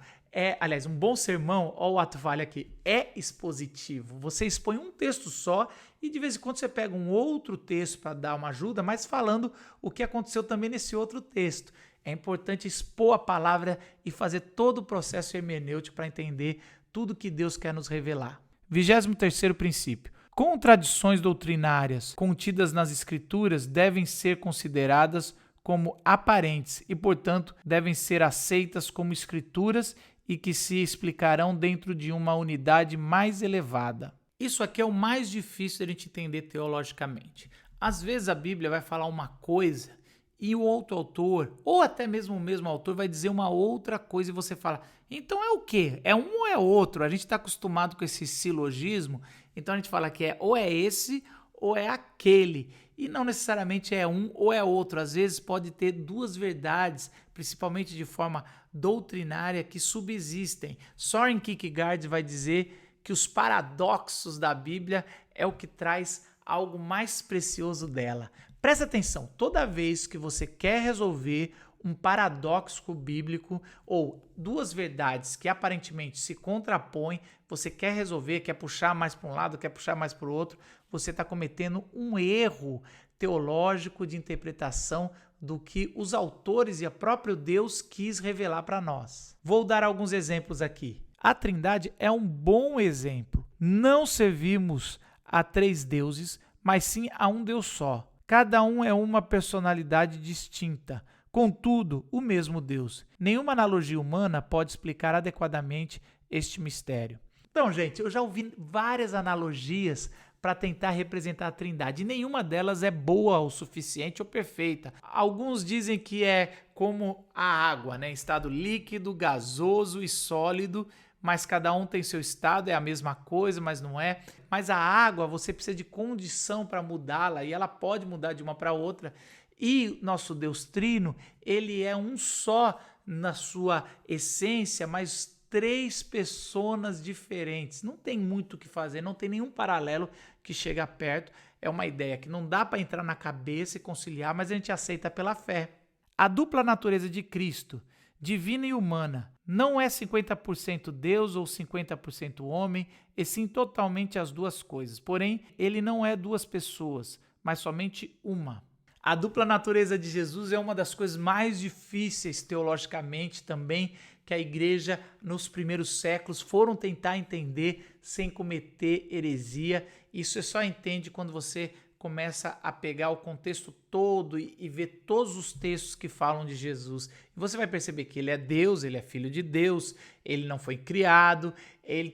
um bom sermão, ó o ato falho aqui, é expositivo. Você expõe um texto só e de vez em quando você pega um outro texto para dar uma ajuda, mas falando o que aconteceu também nesse outro texto. É importante expor a palavra e fazer todo o processo hermenêutico para entender tudo que Deus quer nos revelar. 23º princípio. Contradições doutrinárias contidas nas Escrituras devem ser consideradas como aparentes e, portanto, devem ser aceitas como escrituras e que se explicarão dentro de uma unidade mais elevada. Isso aqui é o mais difícil de a gente entender teologicamente. Às vezes a Bíblia vai falar uma coisa e o outro autor, ou até mesmo o mesmo autor, vai dizer uma outra coisa e você fala, então é o quê? É um ou é outro? A gente está acostumado com esse silogismo, então a gente fala que ou é esse ou é aquele. E não necessariamente é um ou é outro. Às vezes pode ter duas verdades, principalmente de forma doutrinária, que subsistem. Soren Kierkegaard vai dizer que os paradoxos da Bíblia é o que traz algo mais precioso dela. Presta atenção, toda vez que você quer resolver um paradoxo bíblico ou duas verdades que aparentemente se contrapõem, você quer resolver, quer puxar mais para um lado, quer puxar mais para o outro, você está cometendo um erro teológico de interpretação do que os autores e o próprio Deus quis revelar para nós. Vou dar alguns exemplos aqui. A Trindade é um bom exemplo. Não servimos a três deuses, mas sim a um Deus só. Cada um é uma personalidade distinta. Contudo, o mesmo Deus. Nenhuma analogia humana pode explicar adequadamente este mistério. Então, gente, eu já ouvi várias analogias para tentar representar a Trindade. E nenhuma delas é boa o suficiente ou perfeita. Alguns dizem que é como a água, né? Estado líquido, gasoso e sólido, mas cada um tem seu estado, é a mesma coisa, mas não é. Mas a água, você precisa de condição para mudá-la e ela pode mudar de uma para outra. E nosso Deus Trino, ele é um só na sua essência, mas três personas diferentes. Não tem muito o que fazer, não tem nenhum paralelo que chega perto. É uma ideia que não dá para entrar na cabeça e conciliar, mas a gente aceita pela fé. A dupla natureza de Cristo, divina e humana, não é 50% Deus ou 50% homem, e sim totalmente as duas coisas. Porém, ele não é duas pessoas, mas somente uma. A dupla natureza de Jesus é uma das coisas mais difíceis teologicamente também que a igreja nos primeiros séculos foram tentar entender sem cometer heresia. Isso você só entende quando você começa a pegar o contexto todo e ver todos os textos que falam de Jesus. E você vai perceber que ele é Deus, ele é filho de Deus, ele não foi criado,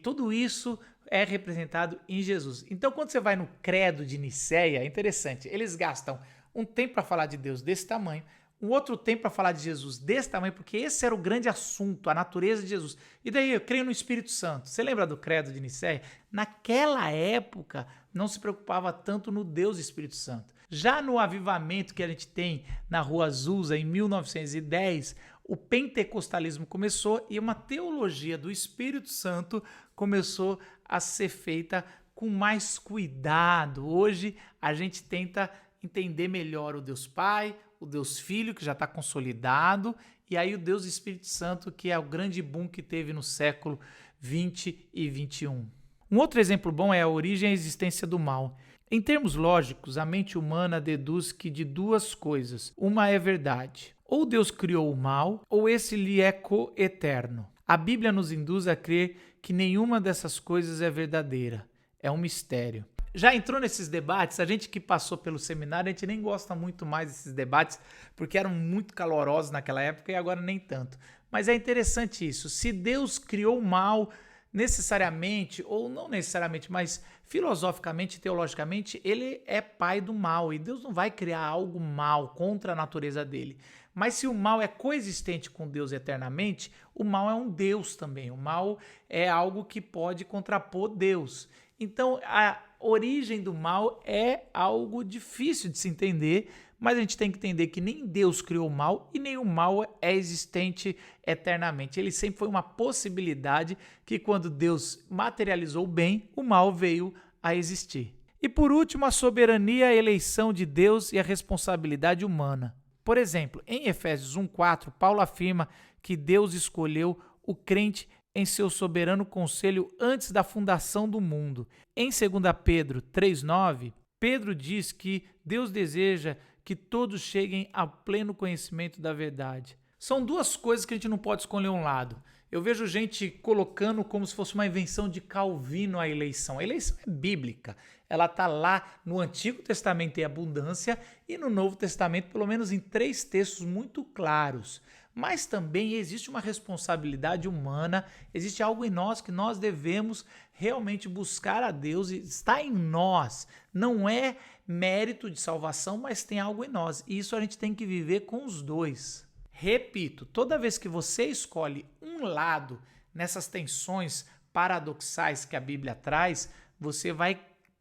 tudo isso é representado em Jesus. Então, quando você vai no Credo de Nicéia, é interessante, eles gastam um tempo para falar de Deus desse tamanho, um outro tempo para falar de Jesus desse tamanho, porque esse era o grande assunto, a natureza de Jesus. E daí eu creio no Espírito Santo. Você lembra do Credo de Nicéia? Naquela época não se preocupava tanto no Deus Espírito Santo. Já no avivamento que a gente tem na Rua Azusa em 1910, o pentecostalismo começou e uma teologia do Espírito Santo começou a ser feita com mais cuidado. Hoje a gente tenta entender melhor o Deus Pai, o Deus Filho, que já está consolidado, e aí o Deus Espírito Santo, que é o grande boom que teve no século 20 e 21. Um outro exemplo bom é a origem e a existência do mal. Em termos lógicos, a mente humana deduz que de duas coisas, uma é verdade. Ou Deus criou o mal, ou esse lhe é coeterno. A Bíblia nos induz a crer que nenhuma dessas coisas é verdadeira. É um mistério. Já entrou nesses debates? A gente que passou pelo seminário, a gente nem gosta muito mais desses debates, porque eram muito calorosos naquela época e agora nem tanto. Mas é interessante isso. Se Deus criou o mal necessariamente, ou não necessariamente, mas filosoficamente, teologicamente, ele é pai do mal. E Deus não vai criar algo mal contra a natureza dele. Mas se o mal é coexistente com Deus eternamente, o mal é um Deus também. O mal é algo que pode contrapor Deus. Então, a origem do mal é algo difícil de se entender, mas a gente tem que entender que nem Deus criou o mal e nem o mal é existente eternamente. Ele sempre foi uma possibilidade que quando Deus materializou o bem, o mal veio a existir. E por último, a soberania, a eleição de Deus e a responsabilidade humana. Por exemplo, em Efésios 1:4, Paulo afirma que Deus escolheu o crente em seu soberano conselho antes da fundação do mundo. Em 2 Pedro 3,9, Pedro diz que Deus deseja que todos cheguem ao pleno conhecimento da verdade. São duas coisas que a gente não pode escolher um lado. Eu vejo gente colocando como se fosse uma invenção de Calvino a eleição. A eleição é bíblica. Ela está lá no Antigo Testamento em abundância e no Novo Testamento, pelo menos em 3 textos muito claros. Mas também existe uma responsabilidade humana, existe algo em nós que nós devemos realmente buscar a Deus e está em nós. Não é mérito de salvação, mas tem algo em nós. E isso a gente tem que viver com os dois. Repito, toda vez que você escolhe um lado nessas tensões paradoxais que a Bíblia traz, você vai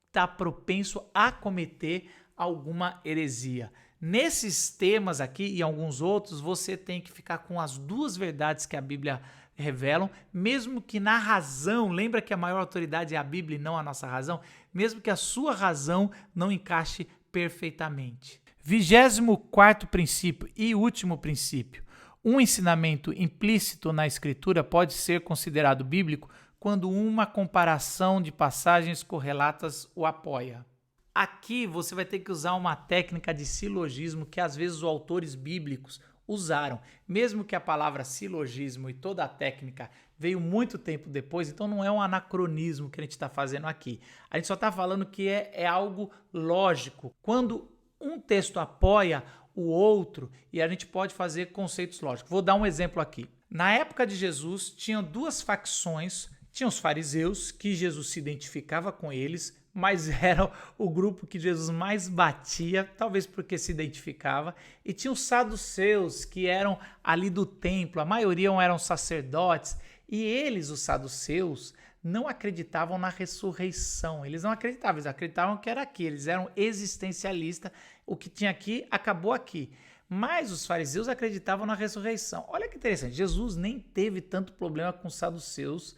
estar propenso a cometer alguma heresia. Nesses temas aqui e alguns outros, você tem que ficar com as duas verdades que a Bíblia revelam, mesmo que na razão, lembra que a maior autoridade é a Bíblia e não a nossa razão, mesmo que a sua razão não encaixe perfeitamente. 24º princípio e último princípio. Um ensinamento implícito na Escritura pode ser considerado bíblico quando uma comparação de passagens correlatas o apoia. Aqui você vai ter que usar uma técnica de silogismo que às vezes os autores bíblicos usaram, mesmo que a palavra silogismo e toda a técnica veio muito tempo depois, então não é um anacronismo que a gente está fazendo aqui. A gente só está falando que é algo lógico. Quando um texto apoia o outro e a gente pode fazer conceitos lógicos. Vou dar um exemplo aqui. Na época de Jesus, tinham 2 facções. Tinha os fariseus, que Jesus se identificava com eles, mas era o grupo que Jesus mais batia, talvez porque se identificava. E tinha os saduceus, que eram ali do templo, a maioria eram sacerdotes. E eles, os saduceus, não acreditavam na ressurreição. Eles não acreditavam, eles acreditavam que era aqui. Eles eram existencialistas. O que tinha aqui, acabou aqui. Mas os fariseus acreditavam na ressurreição. Olha que interessante, Jesus nem teve tanto problema com os saduceus,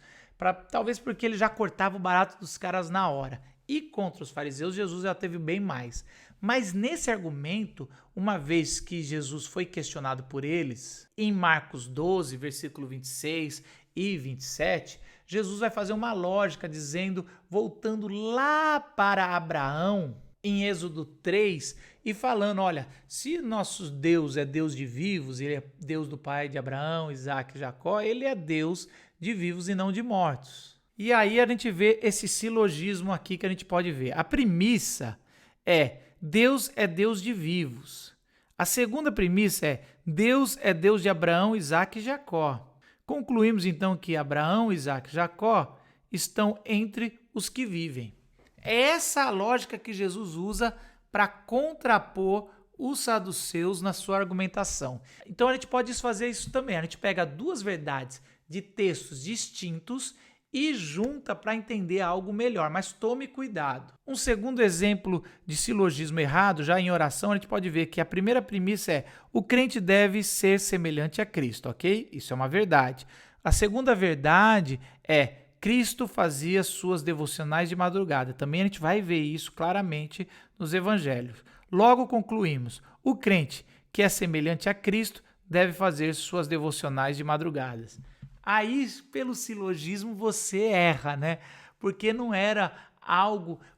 talvez porque ele já cortava o barato dos caras na hora. E contra os fariseus, Jesus já teve bem mais. Mas nesse argumento, uma vez que Jesus foi questionado por eles, em Marcos 12, versículo 26 e 27, Jesus vai fazer uma lógica dizendo, voltando lá para Abraão, em Êxodo 3, e falando, olha, se nosso Deus é Deus de vivos, ele é Deus do pai de Abraão, Isaac e Jacó, ele é Deus de vivos e não de mortos. E aí a gente vê esse silogismo aqui que a gente pode ver. A premissa é, Deus é Deus de vivos. A segunda premissa é, Deus é Deus de Abraão, Isaac e Jacó. Concluímos então que Abraão, Isaac e Jacó estão entre os que vivem. É essa a lógica que Jesus usa para contrapor os saduceus na sua argumentação. Então a gente pode fazer isso também. A gente pega 2 verdades de textos distintos e junta para entender algo melhor, mas tome cuidado. Um segundo exemplo de silogismo errado, já em oração, a gente pode ver que a primeira premissa é o crente deve ser semelhante a Cristo, ok? Isso é uma verdade. A segunda verdade é Cristo fazia suas devocionais de madrugada. Também a gente vai ver isso claramente nos evangelhos. Logo concluímos, o crente que é semelhante a Cristo deve fazer suas devocionais de madrugadas. Aí, pelo silogismo, você erra, né? Porque não era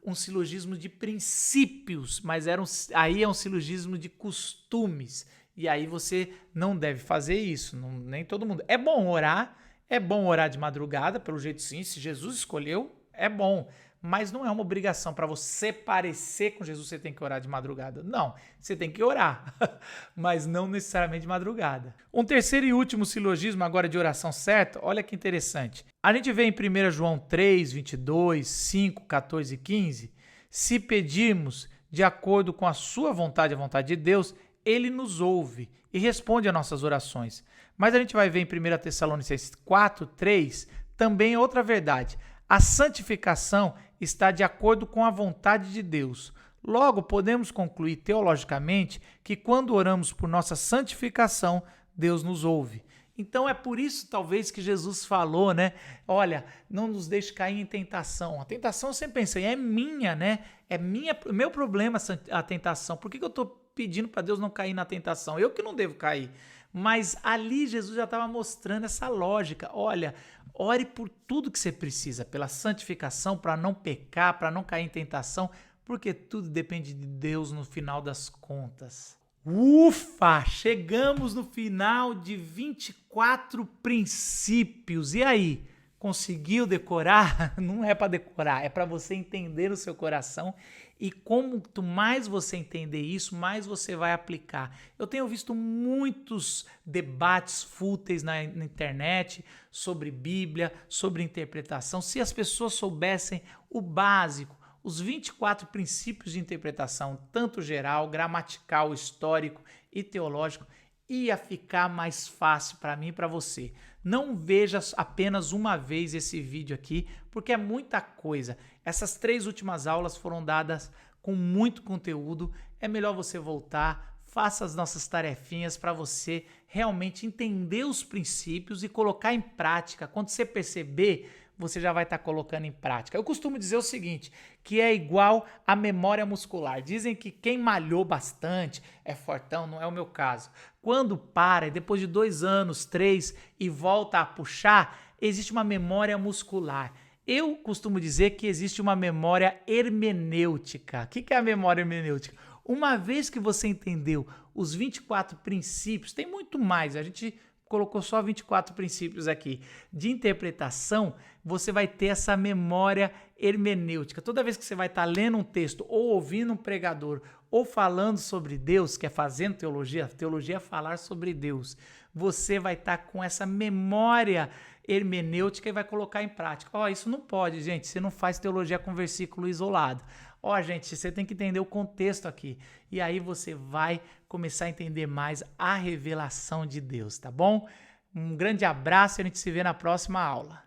um silogismo de princípios, mas aí é um silogismo de costumes. E aí você não deve fazer isso, nem todo mundo. É bom orar de madrugada, pelo jeito sim, se Jesus escolheu, é bom. Mas não é uma obrigação para você parecer com Jesus, você tem que orar de madrugada. Não, você tem que orar, mas não necessariamente de madrugada. Um terceiro e último silogismo agora de oração certa, olha que interessante. A gente vê em 1 João 3, 22, 5, 14 e 15, se pedirmos de acordo com a sua vontade, a vontade de Deus, ele nos ouve e responde às nossas orações. Mas a gente vai ver em 1 Tessalonicenses 4, 3, também outra verdade. A santificação está de acordo com a vontade de Deus. Logo, podemos concluir teologicamente que quando oramos por nossa santificação, Deus nos ouve. Então é por isso talvez que Jesus falou, né? Olha, não nos deixe cair em tentação. A tentação eu sempre pensei, é minha, né? É meu problema a tentação. Por que eu estou pedindo para Deus não cair na tentação? Eu que não devo cair. Mas ali Jesus já estava mostrando essa lógica. Olha, ore por tudo que você precisa, pela santificação, para não pecar, para não cair em tentação, porque tudo depende de Deus no final das contas. Ufa! Chegamos no final de 24 princípios. E aí? Conseguiu decorar? Não é para decorar, é para você entender o seu coração. E quanto mais você entender isso, mais você vai aplicar. Eu tenho visto muitos debates fúteis na internet sobre Bíblia, sobre interpretação. Se as pessoas soubessem o básico, os 24 princípios de interpretação, tanto geral, gramatical, histórico e teológico, ia ficar mais fácil para mim e para você. Não veja apenas uma vez esse vídeo aqui, porque é muita coisa. Essas 3 últimas aulas foram dadas com muito conteúdo. É melhor você voltar, faça as nossas tarefinhas para você realmente entender os princípios e colocar em prática. Quando você perceber, você já vai estar colocando em prática. Eu costumo dizer o seguinte, que é igual à memória muscular. Dizem que quem malhou bastante é fortão, não é o meu caso. Quando para, depois de 2 anos, 3, e volta a puxar, existe uma memória muscular. Eu costumo dizer que existe uma memória hermenêutica. O que é a memória hermenêutica? Uma vez que você entendeu os 24 princípios, tem muito mais, a gente colocou só 24 princípios aqui, de interpretação, você vai ter essa memória hermenêutica. Toda vez que você vai estar lendo um texto, ou ouvindo um pregador, ou falando sobre Deus, que é fazendo teologia, teologia é falar sobre Deus, você vai estar com essa memória hermenêutica e vai colocar em prática. Isso não pode, gente, você não faz teologia com versículo isolado. Gente, você tem que entender o contexto aqui. E aí você vai começar a entender mais a revelação de Deus, tá bom? Um grande abraço e a gente se vê na próxima aula.